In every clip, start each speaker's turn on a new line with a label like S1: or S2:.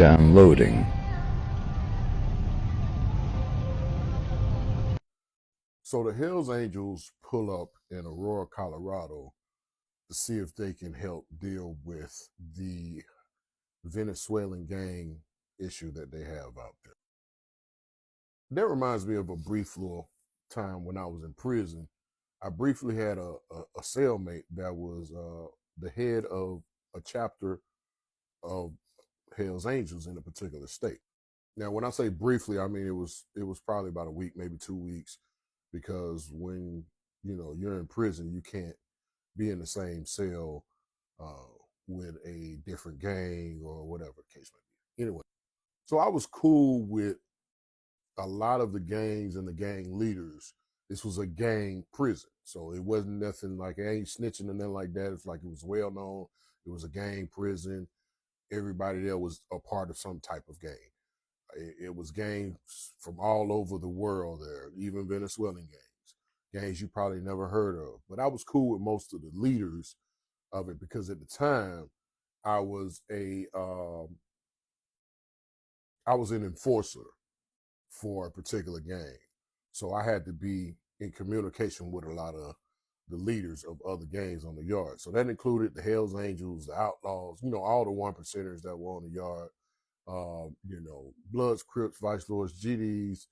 S1: Downloading.
S2: So the Hells Angels pull up in Aurora, Colorado to see if they can help deal with the Venezuelan gang issue that they have out there. That reminds me of a brief little time when I was in prison. I briefly had a cellmate that was the head of a chapter of Hells Angels in a particular state. Now, when I say briefly, I mean it was probably about a week, maybe 2 weeks, because when you're in prison, you can't be in the same cell uh, with a different gang or whatever the case may be. Anyway, so I was cool with a lot of the gangs and the gang leaders. This was a gang prison, so it wasn't nothing like it ain't snitching or nothing like that. It's like it was well known. It was a gang prison. Everybody there was a part of some type of gang. It was gangs from all over the world there, even Venezuelan gangs you probably never heard of. But I was cool with most of the leaders of it because at the time I was I was an enforcer for a particular gang, so I had to be in communication with a lot of the leaders of other gangs on the yard. So that included the Hells Angels, the Outlaws, all the one percenters that were on the yard. Bloods, Crips, Vice Lords, GDs,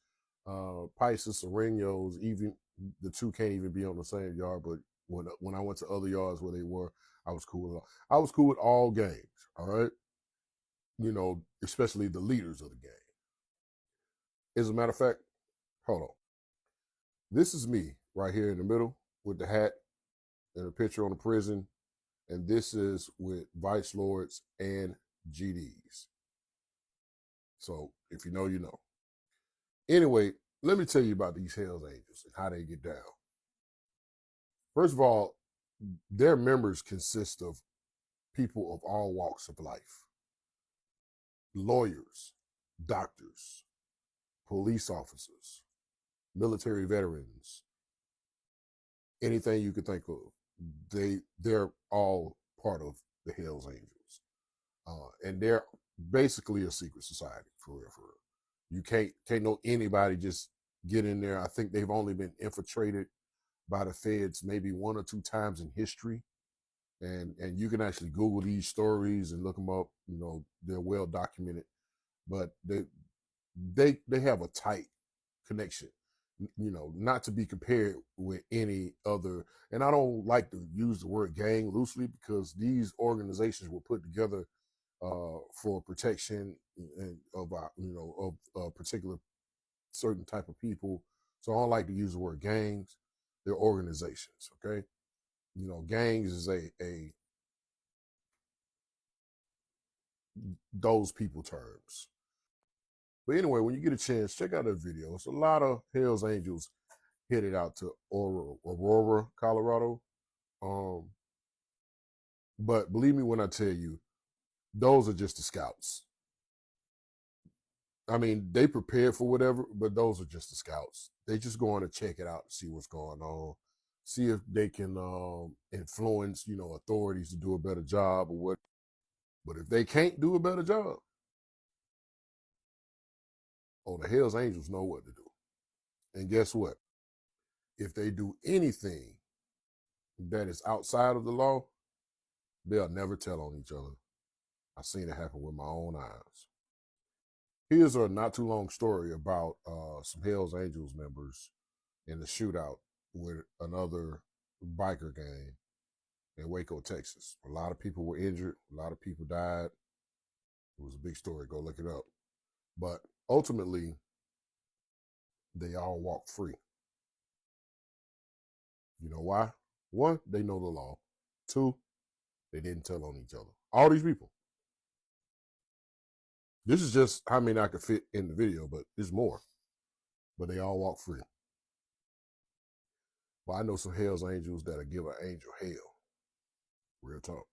S2: Pisces, Serenos, even the two can't even be on the same yard. But when I went to other yards where they were, I was cool with all. I was cool with all gangs. All right, especially the leaders of the gang. As a matter of fact, hold on. This is me right here in the middle with the hat and a picture on the prison, and this is with Vice Lords and GDs. So if you know, you know. Anyway, let me tell you about these Hells Angels and how they get down. First of all, their members consist of people of all walks of life: lawyers, doctors, police officers, military veterans, anything you could think of. They're all part of the Hells Angels, and they're basically a secret society for real, for real. You can't know anybody just get in there. I think they've only been infiltrated by the feds maybe one or two times in history, and you can actually Google these stories and look them up. They're well documented, but they have a tight connection. Not to be compared with any other. And I don't like to use the word gang loosely because these organizations were put together for protection of a particular certain type of people. So I don't like to use the word gangs. They're organizations. Okay, gangs is a those people terms. But anyway, when you get a chance, check out that video. It's a lot of Hells Angels headed out to Aurora, Colorado. Um, but believe me when I tell you, those are just the scouts. I mean, they prepared for whatever, but those are just the scouts. They just going to check it out and see what's going on, see if they can influence, authorities to do a better job or what. But if they can't do a better job, oh, the Hells Angels know what to do. And guess what? If they do anything that is outside of the law, they'll never tell on each other. I've seen it happen with my own eyes. Here's a not too long story about some Hells Angels members in the shootout with another biker gang in Waco, Texas. A lot of people were injured. A lot of people died. It was a big story. Go look it up. But ultimately, they all walked free. You know why? One, they know the law. Two, they didn't tell on each other. All these people. This is just how many I could fit in the video, but there's more. But they all walk free. Well, I know some Hells Angels that'll give an angel hell. Real talk.